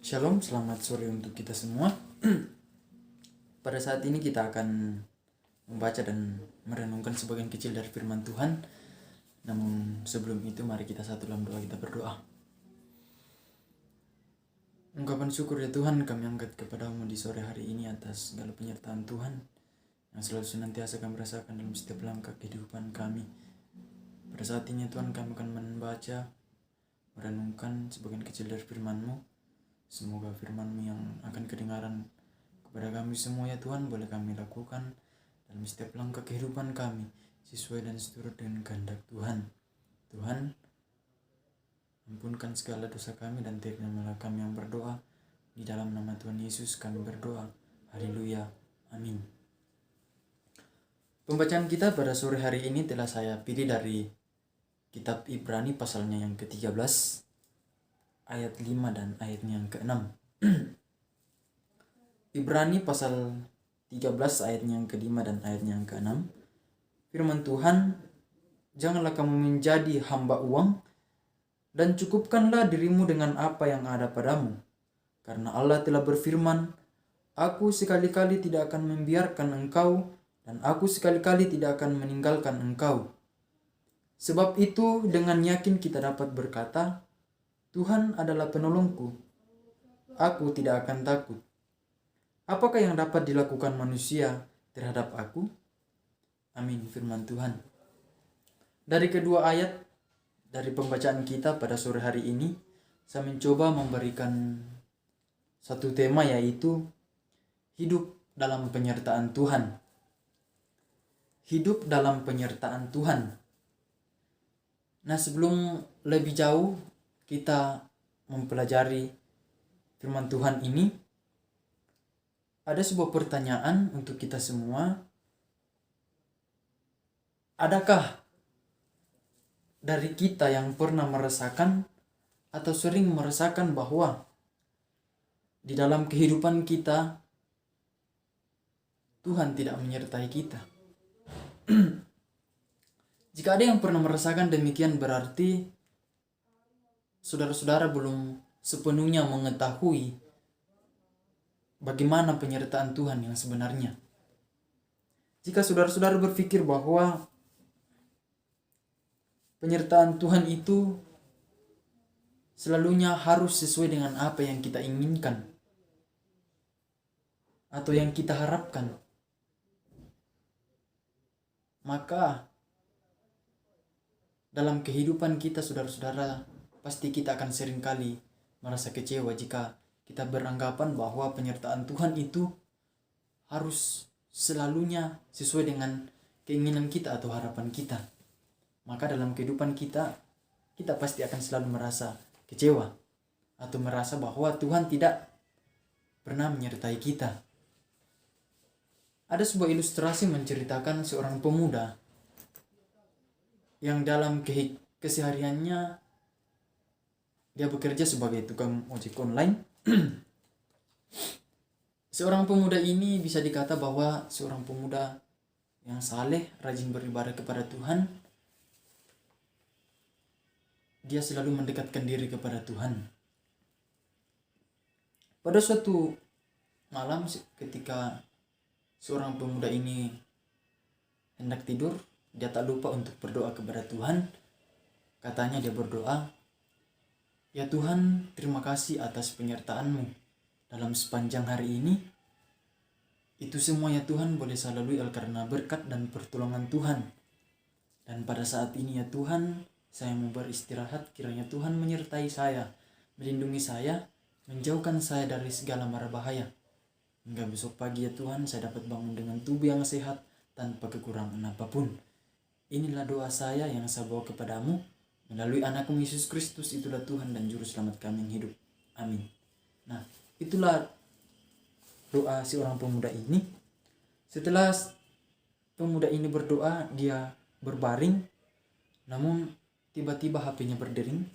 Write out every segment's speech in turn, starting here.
Shalom, selamat sore untuk kita semua. Pada saat ini kita akan membaca dan merenungkan sebagian kecil dari firman Tuhan. Namun sebelum itu mari kita satu dalam doa, kita berdoa. Ungkapan syukur ya Tuhan kami angkat kepadamu di sore hari ini atas segala penyertaan Tuhan yang selalu senantiasa kami rasakan dalam setiap langkah kehidupan kami. Pada saat ini Tuhan kami akan membaca, merenungkan sebagian kecil dari firman-Mu. Semoga firman-Mu yang akan kedengaran kepada kami semua ya Tuhan boleh kami lakukan dalam setiap langkah kehidupan kami sesuai dan seturut dengan kehendak Tuhan. Tuhan, ampunkan segala dosa kami dan terimalah kami yang berdoa. Di dalam nama Tuhan Yesus kami berdoa. Haleluya. Amin. Pembacaan kita pada sore hari ini telah saya pilih dari kitab Ibrani pasalnya yang ke-13 ayat 5 dan ayatnya yang ke-6. Ibrani pasal 13 ayatnya yang ke-5 dan ayatnya yang ke-6. Firman Tuhan, janganlah kamu menjadi hamba uang dan cukupkanlah dirimu dengan apa yang ada padamu. Karena Allah telah berfirman, aku sekali-kali tidak akan membiarkan engkau dan aku sekali-kali tidak akan meninggalkan engkau. Sebab itu dengan yakin kita dapat berkata, Tuhan adalah penolongku, aku tidak akan takut. Apakah yang dapat dilakukan manusia terhadap aku? Amin, firman Tuhan. Dari kedua ayat dari pembacaan kita pada sore hari ini, saya mencoba memberikan satu tema, yaitu hidup dalam penyertaan Tuhan. Hidup dalam penyertaan Tuhan. Nah, sebelum lebih jauh kita mempelajari firman Tuhan ini, ada sebuah pertanyaan untuk kita semua. Adakah dari kita yang pernah merasakan atau sering merasakan bahwa di dalam kehidupan kita Tuhan tidak menyertai kita? Jika ada yang pernah merasakan demikian, berarti saudara-saudara belum sepenuhnya mengetahui bagaimana penyertaan Tuhan yang sebenarnya. Jika saudara-saudara berpikir bahwa penyertaan Tuhan itu selalunya harus sesuai dengan apa yang kita inginkan atau yang kita harapkan, maka dalam kehidupan kita saudara-saudara pasti kita akan seringkali merasa kecewa jika kita beranggapan bahwa penyertaan Tuhan itu harus selalunya sesuai dengan keinginan kita atau harapan kita. Maka dalam kehidupan kita pasti akan selalu merasa kecewa atau merasa bahwa Tuhan tidak pernah menyertai kita. Ada sebuah ilustrasi menceritakan seorang pemuda yang dalam kesehariannya dia bekerja sebagai tukang ojek online. Seorang pemuda ini bisa dikata bahwa seorang pemuda yang saleh, rajin beribadah kepada Tuhan. Dia selalu mendekatkan diri kepada Tuhan. Pada suatu malam ketika seorang pemuda ini hendak tidur, dia tak lupa untuk berdoa kepada Tuhan. Katanya dia berdoa, ya Tuhan, terima kasih atas penyertaan-Mu dalam sepanjang hari ini. Itu semua ya Tuhan boleh saya lalui karena berkat dan pertolongan Tuhan. Dan pada saat ini ya Tuhan, saya mau beristirahat, kiranya Tuhan menyertai saya, melindungi saya, menjauhkan saya dari segala mara bahaya. Hingga besok pagi ya Tuhan, saya dapat bangun dengan tubuh yang sehat tanpa kekurangan apapun. Inilah doa saya yang saya bawa kepadamu melalui anak-Mu Yesus Kristus, itulah Tuhan dan Juru Selamat kami yang hidup. Amin. Nah, itulah doa si orang pemuda ini. Setelah pemuda ini berdoa, dia berbaring. Namun tiba-tiba HP-nya berdering.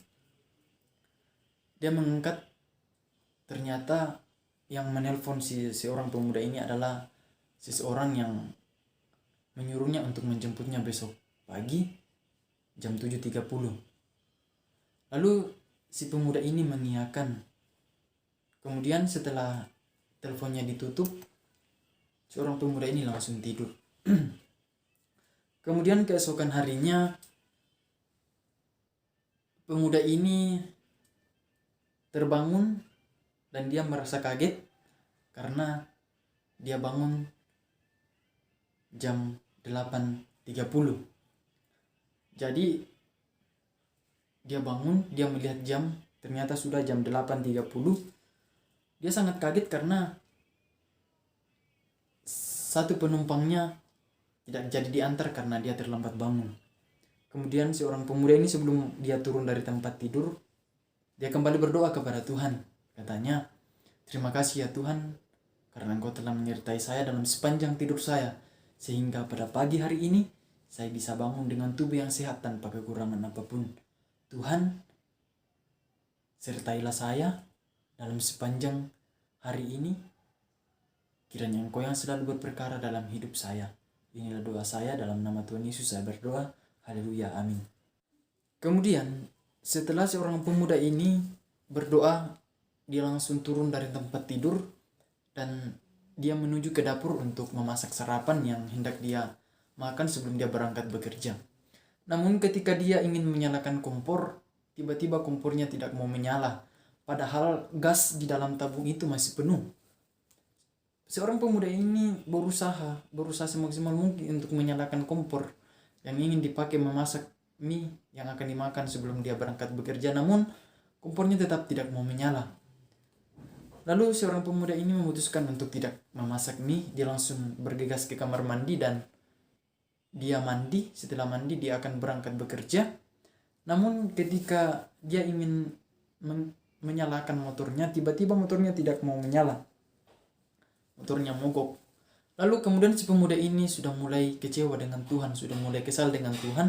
Dia mengangkat. Ternyata yang menelpon seorang pemuda ini adalah seseorang yang menyuruhnya untuk menjemputnya besok pagi jam 7.30. Lalu si pemuda ini mengiyakan Kemudian setelah teleponnya ditutup, seorang pemuda ini langsung tidur. Kemudian keesokan harinya, pemuda ini terbangun dan dia merasa kaget karena dia bangun jam 8.30. Jadi dia bangun, dia melihat jam, ternyata sudah jam 8.30. Dia sangat kaget karena satu penumpangnya tidak jadi diantar karena dia terlambat bangun. Kemudian seorang pemuda ini sebelum dia turun dari tempat tidur, dia kembali berdoa kepada Tuhan. Katanya, terima kasih ya Tuhan, karena Engkau telah menyertai saya dalam sepanjang tidur saya, sehingga pada pagi hari ini saya bisa bangun dengan tubuh yang sehat tanpa kekurangan apapun. Tuhan, sertailah saya dalam sepanjang hari ini. Kiranya Engkau yang selalu berperkara dalam hidup saya. Inilah doa saya, dalam nama Tuhan Yesus saya berdoa. Haleluya, amin. Kemudian setelah seorang pemuda ini berdoa, dia langsung turun dari tempat tidur dan dia menuju ke dapur untuk memasak sarapan yang hendak dia makan sebelum dia berangkat bekerja. Namun ketika dia ingin menyalakan kompor, tiba-tiba kompornya tidak mau menyala, padahal gas di dalam tabung itu masih penuh. Seorang pemuda ini berusaha semaksimal mungkin untuk menyalakan kompor yang ingin dipakai memasak mie yang akan dimakan sebelum dia berangkat bekerja, namun kompornya tetap tidak mau menyala. Lalu seorang pemuda ini memutuskan untuk tidak memasak mie. Dia langsung bergegas ke kamar mandi dan dia mandi. Setelah mandi dia akan berangkat bekerja. Namun ketika dia ingin menyalakan motornya, tiba-tiba motornya tidak mau menyala. Motornya mogok. Lalu kemudian si pemuda ini sudah mulai kecewa dengan Tuhan, sudah mulai kesal dengan Tuhan.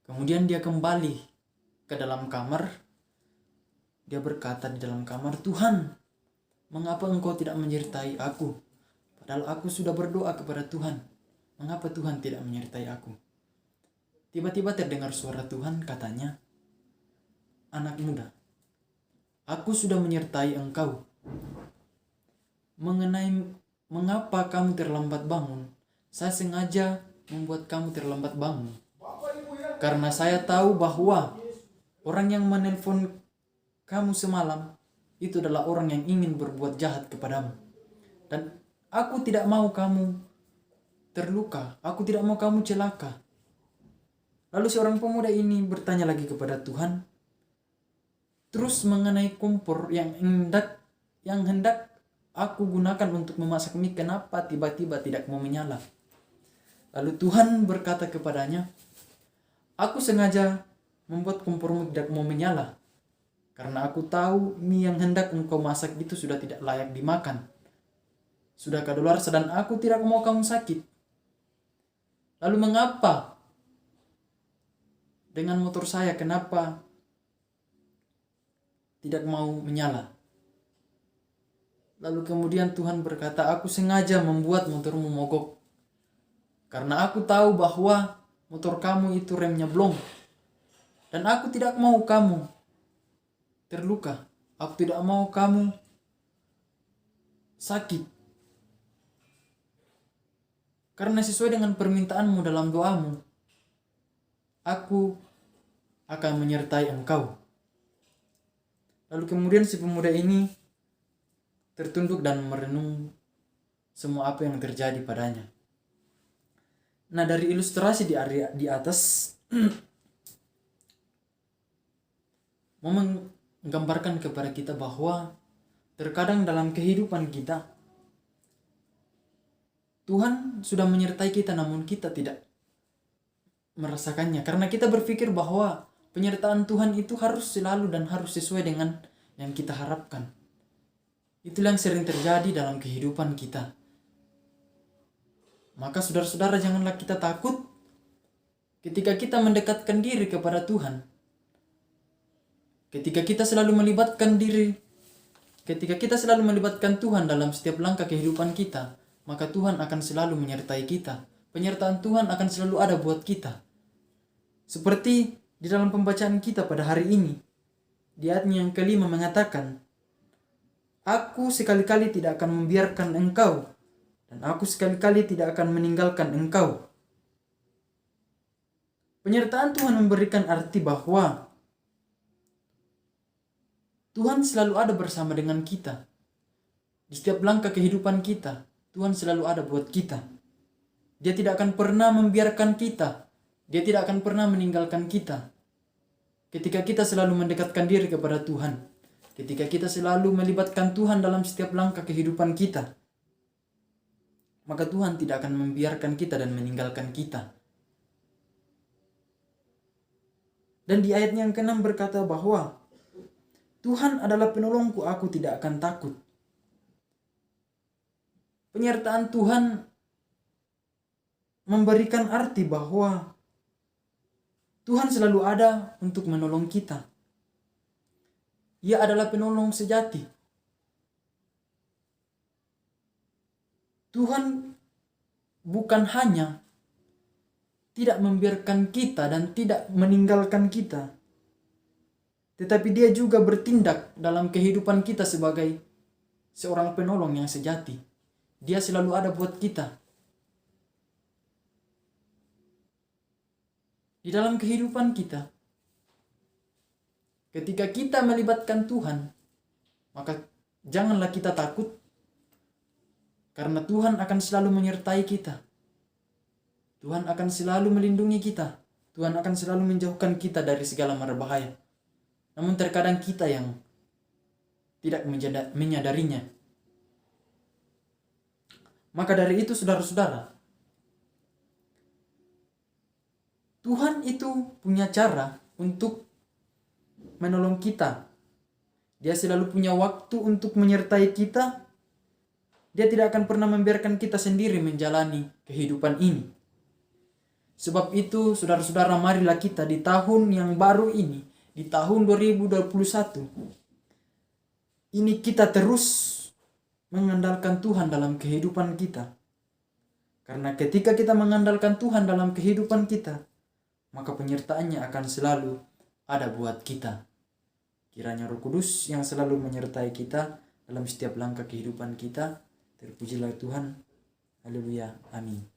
Kemudian dia kembali ke dalam kamar. Dia berkata di dalam kamar, Tuhan, mengapa Engkau tidak menyertai aku? Padahal aku sudah berdoa kepada Tuhan. Mengapa Tuhan tidak menyertai aku? Tiba-tiba terdengar suara Tuhan, katanya, anak muda, aku sudah menyertai engkau. Mengenai mengapa kamu terlambat bangun, saya sengaja membuat kamu terlambat bangun. Karena saya tahu bahwa orang yang menelpon kamu semalam itu adalah orang yang ingin berbuat jahat kepadamu. Dan aku tidak mau kamu terluka, aku tidak mau kamu celaka. Lalu seorang pemuda ini bertanya lagi kepada Tuhan, terus mengenai kompor yang hendak aku gunakan untuk memasak mie, kenapa tiba-tiba tidak mau menyala? Lalu Tuhan berkata kepadanya, aku sengaja membuat kompormu tidak mau menyala, karena aku tahu mie yang hendak engkau masak itu sudah tidak layak dimakan. Sudah kadaluarsa dan aku tidak mau kamu sakit. Lalu mengapa dengan motor saya, kenapa tidak mau menyala? Lalu kemudian Tuhan berkata, aku sengaja membuat motormu mogok. Karena aku tahu bahwa motor kamu itu remnya blong. Dan aku tidak mau kamu terluka. Aku tidak mau kamu sakit. Karena sesuai dengan permintaanmu dalam doamu, aku akan menyertai engkau. Lalu kemudian si pemuda ini tertunduk dan merenung semua apa yang terjadi padanya. Nah, dari ilustrasi di atas mau menggambarkan kepada kita bahwa terkadang dalam kehidupan kita Tuhan sudah menyertai kita, namun kita tidak merasakannya karena kita berpikir bahwa penyertaan Tuhan itu harus selalu dan harus sesuai dengan yang kita harapkan. Itulah yang sering terjadi dalam kehidupan kita. Maka saudara-saudara, janganlah kita takut ketika kita mendekatkan diri kepada Tuhan. Ketika kita selalu melibatkan Tuhan dalam setiap langkah kehidupan kita, maka Tuhan akan selalu menyertai kita. Penyertaan Tuhan akan selalu ada buat kita. Seperti di dalam pembacaan kita pada hari ini, di ayatnya yang kelima mengatakan, Aku sekali-kali tidak akan membiarkan engkau, dan aku sekali-kali tidak akan meninggalkan engkau. Penyertaan Tuhan memberikan arti bahwa Tuhan selalu ada bersama dengan kita. Di setiap langkah kehidupan kita, Tuhan selalu ada buat kita. Dia tidak akan pernah membiarkan kita. Dia tidak akan pernah meninggalkan kita. Ketika kita selalu mendekatkan diri kepada Tuhan, ketika kita selalu melibatkan Tuhan dalam setiap langkah kehidupan kita, maka Tuhan tidak akan membiarkan kita dan meninggalkan kita. Dan di ayat yang ke-6 berkata bahwa Tuhan adalah penolongku, aku tidak akan takut. Penyertaan Tuhan memberikan arti bahwa Tuhan selalu ada untuk menolong kita. Ia adalah penolong sejati. Tuhan bukan hanya tidak membiarkan kita dan tidak meninggalkan kita, tetapi dia juga bertindak dalam kehidupan kita sebagai seorang penolong yang sejati. Dia selalu ada buat kita. Di dalam kehidupan kita, ketika kita melibatkan Tuhan, maka janganlah kita takut, karena Tuhan akan selalu menyertai kita. Tuhan akan selalu melindungi kita. Tuhan akan selalu menjauhkan kita dari segala mara bahaya. Namun terkadang kita yang tidak menyadarinya. Maka dari itu saudara-saudara, Tuhan itu punya cara untuk menolong kita. Dia selalu punya waktu untuk menyertai kita. Dia tidak akan pernah membiarkan kita sendiri menjalani kehidupan ini. Sebab itu saudara-saudara, marilah kita di tahun yang baru ini, di tahun 2021, ini kita terus mengandalkan Tuhan dalam kehidupan kita. Karena ketika kita mengandalkan Tuhan dalam kehidupan kita, maka penyertaannya akan selalu ada buat kita. Kiranya Roh Kudus yang selalu menyertai kita dalam setiap langkah kehidupan kita. Terpujilah Tuhan. Haleluya. Amin.